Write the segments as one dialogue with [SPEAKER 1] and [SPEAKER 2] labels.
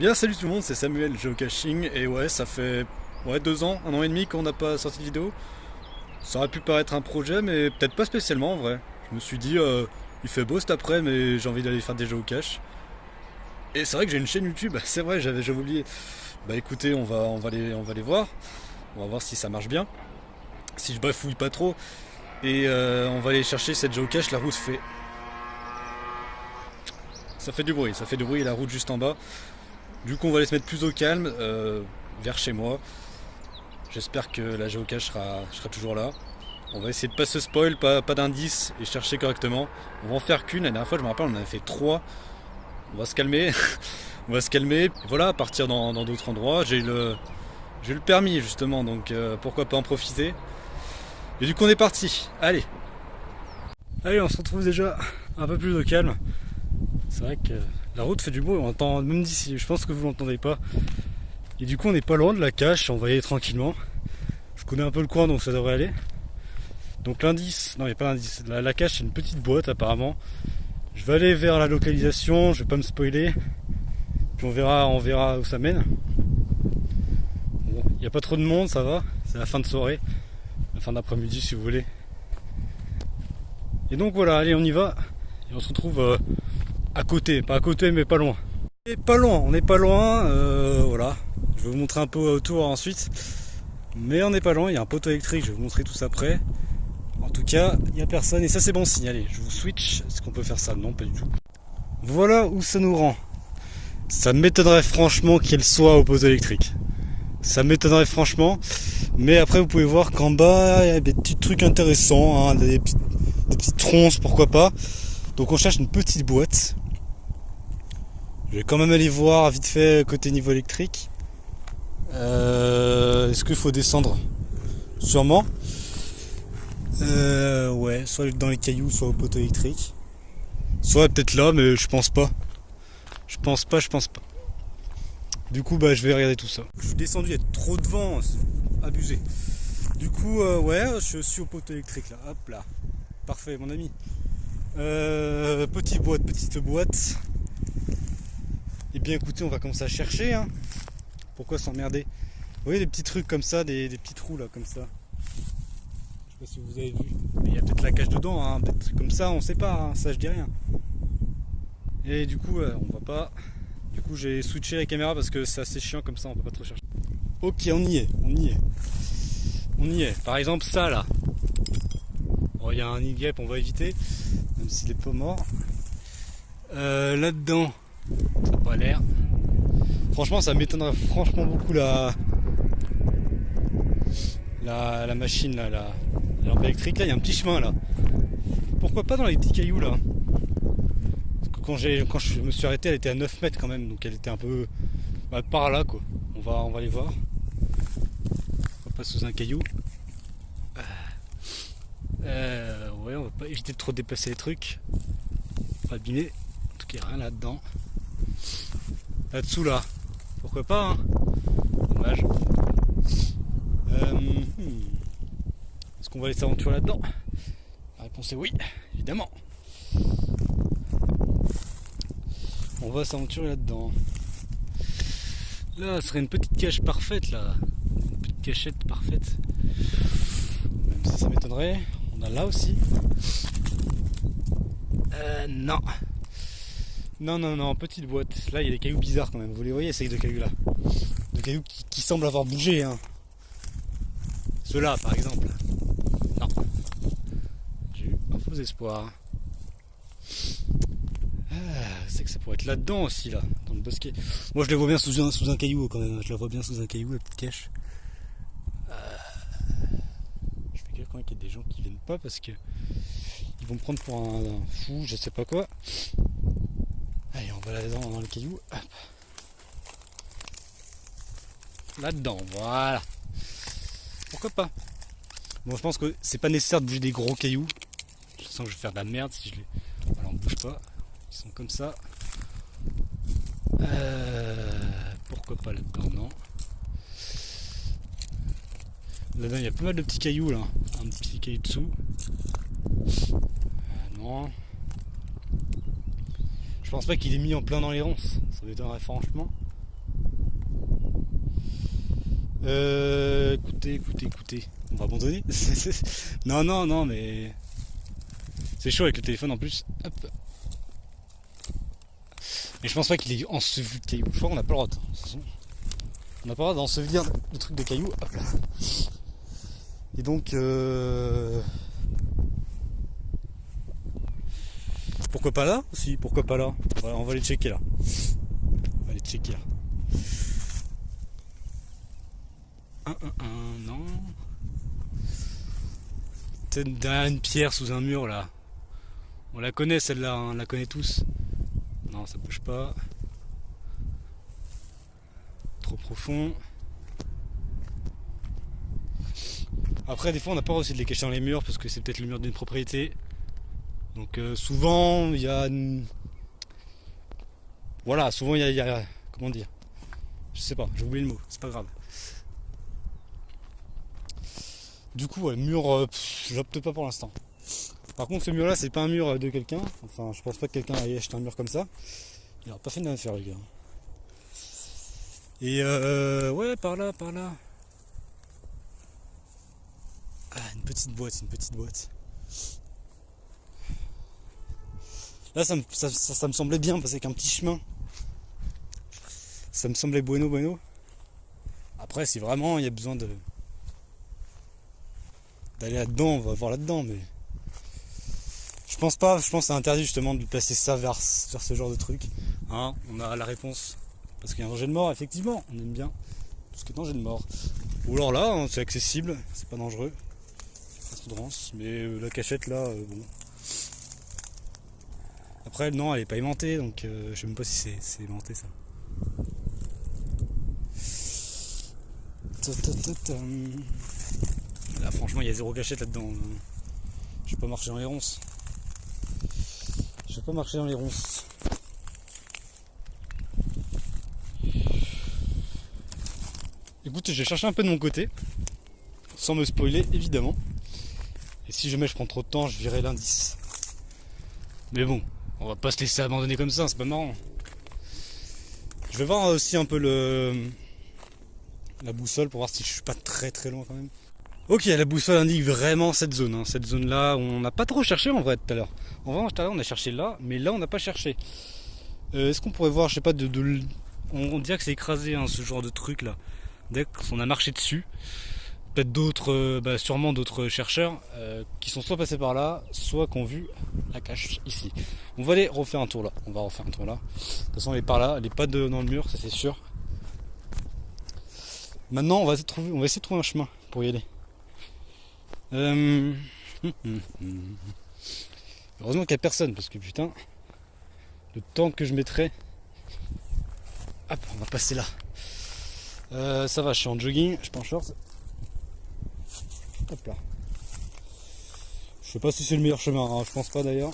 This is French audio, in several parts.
[SPEAKER 1] Bien salut tout le monde, c'est Samuel Geocaching et ouais ça fait 2 ans, 1 an et demi qu'on n'a pas sorti de vidéo. Ça aurait pu paraître un projet mais peut-être pas spécialement en vrai. Je me suis dit il fait beau cet après mais j'ai envie d'aller faire des géocaches. Et c'est vrai que j'ai une chaîne YouTube, c'est vrai j'avais oublié. Bah écoutez on va les voir. On va voir si ça marche bien. Si je bafouille pas trop. Et on va aller chercher cette géocache, la route fait. Ça fait du bruit et la route juste en bas. Du coup on va aller se mettre plus au calme vers chez moi. J'espère que la géocache sera toujours là. On va essayer de pas se spoil, pas d'indices et chercher correctement. On va en faire qu'une, la dernière fois je me rappelle on en avait fait 3. On va se calmer. On va se calmer. Et voilà, partir dans d'autres endroits. J'ai le permis justement, donc pourquoi pas en profiter. Et du coup on est parti. Allez, on se retrouve déjà un peu plus au calme. C'est vrai que la route fait du bruit, on entend même d'ici, je pense que vous l'entendez pas. Et du coup on n'est pas loin de la cache, on va y aller tranquillement. Je connais un peu le coin donc ça devrait aller. Donc l'indice, non il n'y a pas d'indice, la cache c'est une petite boîte apparemment. Je vais aller vers la localisation, je vais pas me spoiler. Puis on verra où ça mène. Bon, il n'y a pas trop de monde, ça va, c'est la fin de soirée, la fin d'après-midi si vous voulez. Et donc voilà, allez on y va. Et on se retrouve à côté, pas à côté mais pas loin. Et pas loin, on n'est pas loin, voilà. Je vais vous montrer un peu autour ensuite. Mais on n'est pas loin, il y a un poteau électrique, je vais vous montrer tout ça après. En tout cas, il n'y a personne et ça c'est bon signe. Allez, je vous switch, est-ce qu'on peut faire ça? Non, pas du tout. Voilà où ça nous rend. Ça m'étonnerait franchement qu'elle soit au poteau électrique. Ça m'étonnerait franchement. Mais après vous pouvez voir qu'en bas, il y a des petits trucs intéressants, hein, des petites tronces, pourquoi pas. Donc on cherche une petite boîte. Je vais quand même aller voir vite fait côté niveau électrique. Est-ce qu'il faut descendre? Sûrement. Ouais, soit dans les cailloux, soit au poteau électrique. Soit peut-être là, mais je pense pas. Je pense pas. Du coup, bah je vais regarder tout ça. Je suis descendu, il y a trop de vent, c'est abusé. Du coup, ouais, je suis au poteau électrique là. Hop là. Parfait, mon ami. Petite boîte. Et bien écoutez, on va commencer à chercher. Hein. Pourquoi s'emmerder? Vous voyez des petits trucs comme ça, des petits trous là comme ça. Je sais pas si vous avez vu. Mais il y a peut-être la cache dedans, hein. Des trucs comme ça, on sait pas, hein. Ça je dis rien. Et du coup, on voit pas. Du coup, j'ai switché la caméra parce que c'est assez chiant comme ça, on peut pas trop chercher. Ok, on y est. Par exemple, ça là. Bon, il y a un nid de guêpe, on va éviter, même s'il est pas mort. Là-dedans, ça n'a pas l'air. Franchement, ça m'étonnerait franchement beaucoup la machine là, la lampe électrique. Là, il y a un petit chemin là. Pourquoi pas dans les petits cailloux là? Parce que quand je me suis arrêté, elle était à 9 mètres quand même, donc elle était un peu par là quoi. On va aller voir. On va pas sous un caillou. Ouais, on va pas éviter de trop déplacer les trucs. Pas abîmer. En tout cas, il n'y a rien là-dedans. Là-dessous, là. Pourquoi pas, hein? Dommage. Est-ce qu'on va aller s'aventurer là-dedans? La réponse est oui, évidemment. On va s'aventurer là-dedans. Là, ce serait une petite cache parfaite, là. Une petite cachette parfaite. Même si ça m'étonnerait. On a là aussi. Non. Non, petite boîte. Là, il y a des cailloux bizarres quand même. Vous les voyez, ces deux cailloux-là? Des cailloux qui semblent avoir bougé. Hein. Ceux-là, par exemple. Non. J'ai eu un faux espoir. C'est que ça pourrait être là-dedans aussi, là, dans le bosquet. Moi, je les vois bien sous un caillou quand même. Je la vois bien sous un caillou, la petite cache. Je fais quelqu'un qu'il y a des gens qui viennent pas parce que ils vont me prendre pour un fou, je sais pas quoi. Allez, on va là-dedans dans le caillou. Hop. Là-dedans, voilà. Pourquoi pas? Bon, je pense que c'est pas nécessaire de bouger des gros cailloux. Je sens que je vais faire de la merde si je les. Voilà, on bouge pas. Ils sont comme ça. Pourquoi pas là-dedans? Non. Là-dedans, il y a pas mal de petits cailloux là. Un petit caillou dessous. Non. Je pense pas qu'il est mis en plein dans les ronces. Ça m'étonnerait franchement. Écoutez. On va abandonner. Non, mais... C'est chaud avec le téléphone en plus. Hop. Mais je pense pas qu'il est enseveli de cailloux. Je crois qu'on n'a pas le droit. De toute façon. On n'a pas le droit d'ensevelir le truc de cailloux. Hop là. Et donc... Pourquoi pas là aussi? Pourquoi pas là? Voilà, on va les checker là. Non. Peut-être derrière une pierre sous un mur là. On la connaît celle-là, hein, on la connaît tous. Non, ça bouge pas. Trop profond. Après, des fois, on n'a pas réussi de les cacher dans les murs parce que c'est peut-être le mur d'une propriété. Donc, souvent, il y a. Voilà, souvent, il y a. Comment dire? Je sais pas, j'ai oublié le mot, c'est pas grave. Du coup, ouais, mur, j'opte pas pour l'instant. Par contre, ce mur-là, c'est pas un mur de quelqu'un. Enfin, je pense pas que quelqu'un ait acheté un mur comme ça. Il n'aura pas fait de l'affaire, les gars. Et ouais, par là. Ah, une petite boîte. Là, ça me semblait bien, parce qu'avec un petit chemin, ça me semblait bueno. Après, si vraiment il y a besoin d'aller là-dedans, on va voir là-dedans, mais... Je pense pas, je pense que c'est interdit justement de placer ça vers ce genre de truc. Hein, on a la réponse. Parce qu'il y a un danger de mort, effectivement, on aime bien tout ce qui est danger de mort. Ou alors là, hein, c'est accessible, c'est pas dangereux. Pas trop de rance, mais la cachette là, bon. Après, non, elle est pas aimantée, donc je sais même pas si c'est aimanté ça. Là, franchement, il y a zéro cachette là-dedans. Je vais pas marcher dans les ronces. Écoute, j'ai cherché un peu de mon côté, sans me spoiler évidemment. Et si jamais je prends trop de temps, je verrai l'indice. Mais bon, on va pas se laisser abandonner comme ça, c'est pas marrant. Je vais voir aussi un peu la boussole pour voir si je suis pas très loin quand même. Ok, la boussole indique vraiment cette zone, hein. Cette zone là, on n'a pas trop cherché en vrai tout à l'heure. En vrai, tout à l'heure on a cherché là, mais là on n'a pas cherché. Est-ce qu'on pourrait voir, je sais pas, on dirait que c'est écrasé, hein, ce genre de truc là. Dès qu'on a marché dessus, peut-être d'autres, sûrement d'autres chercheurs qui sont soit passés par là, soit qui ont vu la cache ici. On va aller refaire un tour là. De toute façon, elle est par là, elle est pas dans le mur, ça c'est sûr. Maintenant, on va essayer de trouver un chemin pour y aller. Heureusement qu'il n'y a personne, parce que putain, le temps que je mettrai. Hop, on va passer là. Ça va, je suis en jogging, je suis pas en short. Hop là. Je sais pas si c'est le meilleur chemin, hein, je pense pas d'ailleurs.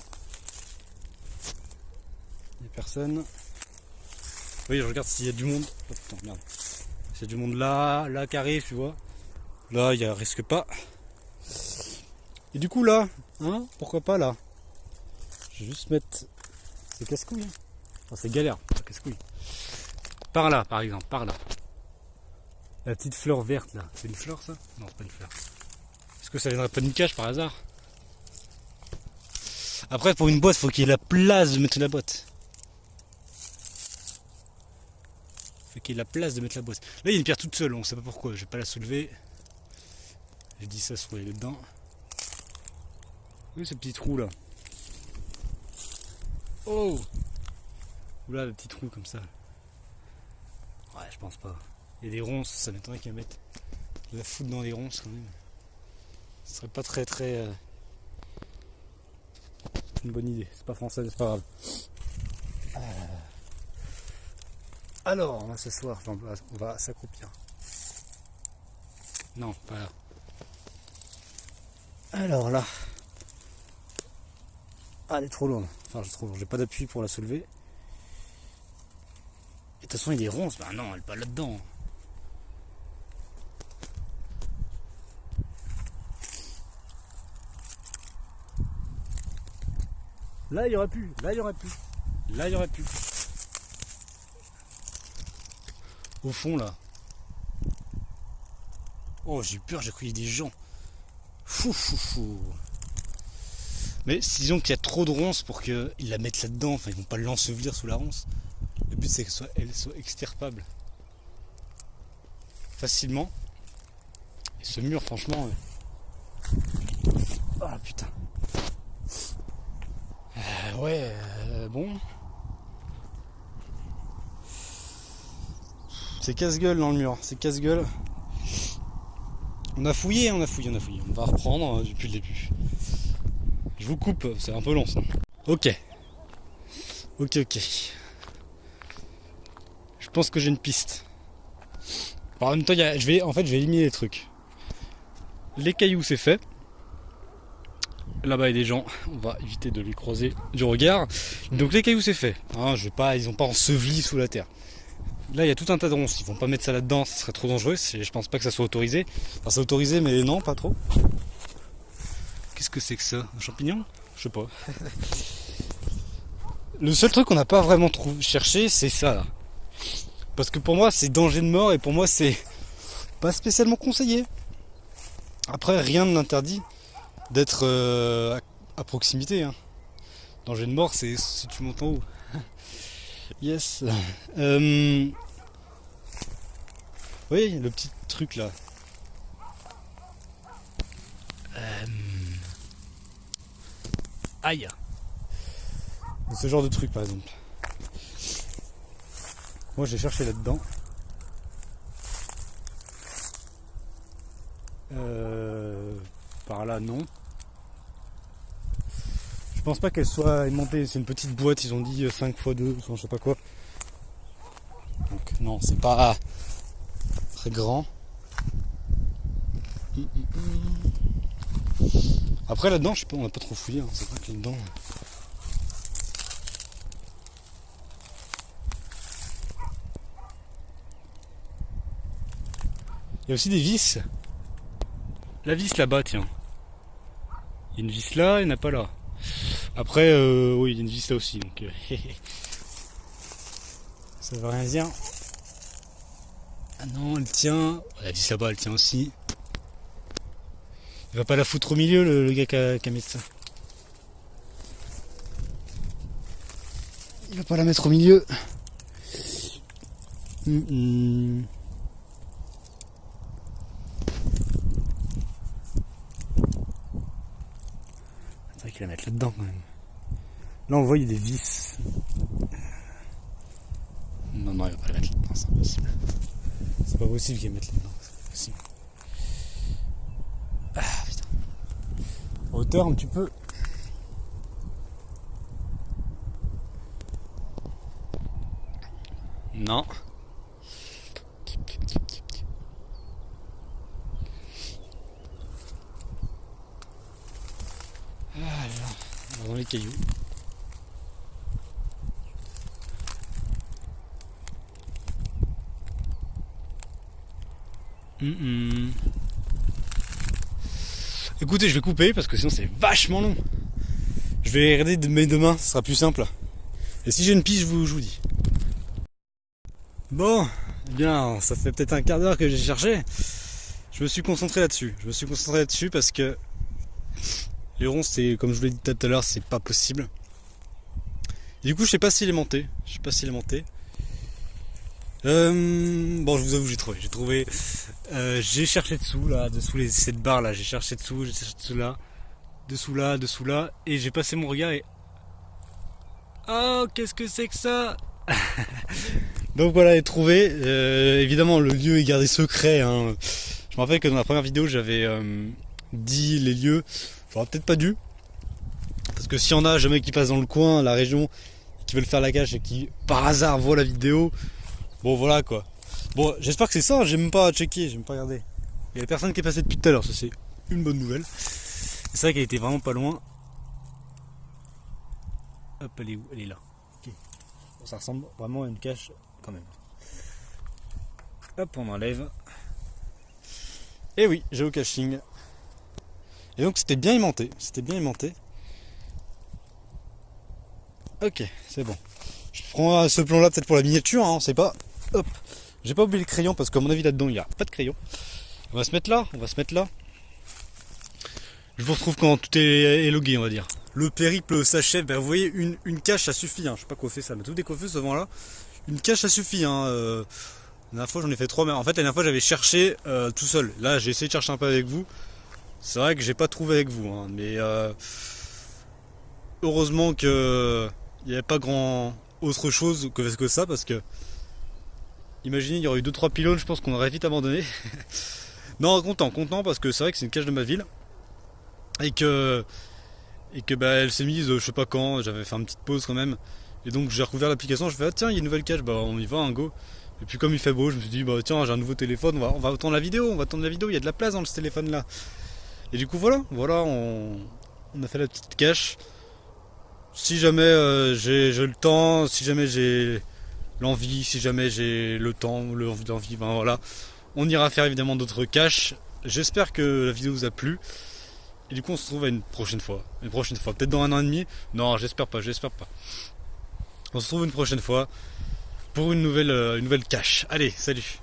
[SPEAKER 1] Il n'y a personne. Oui, je regarde s'il y a du monde. Oh putain, merde. S'il y a du monde là qui arrive, tu vois. Là, il risque pas. Et du coup là, hein, pourquoi pas là? Je vais juste mettre... C'est casse-couille, hein. Enfin, c'est galère, pas casse-couille. Par là, par exemple, par là. La petite fleur verte là. C'est une fleur ça? Non, c'est pas une fleur. Est-ce que ça viendrait pas d'une cache par hasard? Après, pour une boîte, faut qu'il y ait la place de mettre la boîte. Faut qu'il y ait la place de mettre la boîte. Là, il y a une pierre toute seule, on sait pas pourquoi. Je vais pas la soulever. J'ai dit ça, se trouver dedans. Oui, ce petit trou là. Oh! Oula, le petit trou comme ça. Ouais, je pense pas. Il y a des ronces, ça m'étonnerait qu'ils mettent de la foutre dans les ronces quand même. Ce serait pas très une bonne idée. C'est pas français, c'est pas grave. Alors, on va s'asseoir, on va s'accroupir. Non, pas là. Alors là. Ah, elle est trop lourde. Enfin, j'ai pas d'appui pour la soulever. Et de toute façon, il y a des ronces. Bah non, elle est pas là-dedans. Là, il y aurait pu. Au fond, là. Oh, j'ai eu peur, j'ai cru qu'il y avait des gens. Fou, fou, fou. Mais disons qu'il y a trop de ronces pour qu'ils la mettent là-dedans. Enfin, ils vont pas l'ensevelir sous la ronce. Le but, c'est qu'elle soit extirpable facilement. Et ce mur, franchement... Ah, putain. Ouais, bon... C'est casse-gueule dans le mur, c'est casse-gueule. On a fouillé. On va reprendre depuis le début. Je vous coupe, c'est un peu long ça. Ok. Je pense que j'ai une piste. En même temps, je vais éliminer les trucs. Les cailloux, c'est fait. Là-bas, il y a des gens. On va éviter de les croiser du regard. Donc les cailloux, c'est fait. Hein, ils n'ont pas enseveli sous la terre. Là, il y a tout un tas de ronces. Ils vont pas mettre ça là-dedans, ça serait trop dangereux. Je pense pas que ça soit autorisé. Enfin, c'est autorisé, mais non, pas trop. Qu'est-ce que c'est que ça? Un champignon? Je sais pas. Le seul truc qu'on n'a pas vraiment cherché, c'est ça là. Parce que pour moi, c'est danger de mort et pour moi, c'est pas spécialement conseillé. Après, rien ne l'interdit d'être à proximité. Hein. Danger de mort, c'est si tu montes en haut. Yes. Oui, le petit truc là. Aïe. Ce genre de truc par exemple. Moi j'ai cherché là-dedans. Par là non. Je pense pas qu'elle soit aimantée, c'est une petite boîte, ils ont dit 5x2, je sais pas quoi. Donc non, c'est pas très grand. Après là-dedans, je sais pas, on a pas trop fouillé, hein, c'est vrai que là-dedans. Il y a aussi des vis. La vis là-bas, tiens. Il y a une vis là, il n'y en a pas là. Après, oui, il y a une vis là aussi, donc ça veut rien dire. Ah non, elle tient. La vis là-bas, elle tient aussi. Il va pas la foutre au milieu, le gars qui a mis ça. Il va pas la mettre au milieu. C'est vrai qu'il va la mettre là-dedans quand même. Là on voit il y a des vis. Non, il va pas la mettre là-dedans, c'est impossible. C'est pas possible qu'il la mette là-dedans, c'est pas possible. Ah putain. En hauteur un petit peu. Non. Ah là, dans les cailloux. Écoutez, je vais couper parce que sinon c'est vachement long. Je vais regarder mes demain, ce sera plus simple. Et si j'ai une piste, je vous dis. Bon, eh bien, ça fait peut-être un quart d'heure que j'ai cherché. Je me suis concentré là-dessus. Parce que les ronces, c'est comme je vous l'ai dit tout à l'heure, c'est pas possible. Et du coup, je sais pas s'il est monté. Bon, je vous avoue, j'ai trouvé. J'ai cherché dessous cette barre là. J'ai cherché dessous là, et j'ai passé mon regard et oh, qu'est-ce que c'est que ça? Donc voilà, j'ai trouvé. Évidemment, le lieu est gardé secret. Hein. Je me rappelle que dans la première vidéo, j'avais dit les lieux. J'aurais peut-être pas dû, parce que s'il y en a jamais qui passent dans le coin, la région, qui veulent faire la cache et qui par hasard voient la vidéo. Bon voilà quoi. Bon, j'espère que c'est ça, j'ai même pas checké, j'ai même pas regardé. Il y a personne qui est passée depuis tout à l'heure, ça c'est une bonne nouvelle. C'est vrai qu'elle était vraiment pas loin. Hop, elle est où? Elle est là. Okay. Bon, ça ressemble vraiment à une cache quand même. Hop, on enlève. Et oui, géocaching. Et donc c'était bien aimanté. Ok, c'est bon. Je prends ce plan là peut-être pour la miniature, hein, on sait pas. Hop. J'ai pas oublié le crayon parce qu'à mon avis là-dedans il n'y a pas de crayon. On va se mettre là, on va se mettre là. Je vous retrouve quand tout est logué, on va dire. Le périple s'achève. Ben, vous voyez, une cache, ça suffit. Hein. Je sais pas coiffer, ça m'a tout décoiffé ce vent-là. Une cache, ça suffit. Hein. La dernière fois, j'en ai fait 3. Mais en fait, la dernière fois, j'avais cherché tout seul. Là, j'ai essayé de chercher un peu avec vous. C'est vrai que j'ai pas trouvé avec vous. Hein. Mais heureusement que il n'y avait pas grand autre chose que ça. Parce que, imaginez, il y aurait eu 2-3 pylônes. Je pense qu'on aurait vite abandonné. Non, content. Parce que c'est vrai que c'est une cache de ma ville. Et que bah, elle s'est mise, je sais pas quand, j'avais fait une petite pause quand même. Et donc j'ai recouvert l'application, je fais ah, tiens, il y a une nouvelle cache, bah on y va, un go. Et puis comme il fait beau, je me suis dit bah tiens, j'ai un nouveau téléphone, on va tourner la vidéo, il y a de la place dans ce téléphone là. Et du coup voilà, on a fait la petite cache. Si jamais j'ai le temps, si jamais j'ai l'envie, si jamais j'ai le temps, l'envie, ben voilà, on ira faire évidemment d'autres caches. J'espère que la vidéo vous a plu. Et du coup on se retrouve à une prochaine fois. Peut-être dans 1 an et demi. Non, j'espère pas. On se retrouve une prochaine fois pour une nouvelle cache. Allez, salut.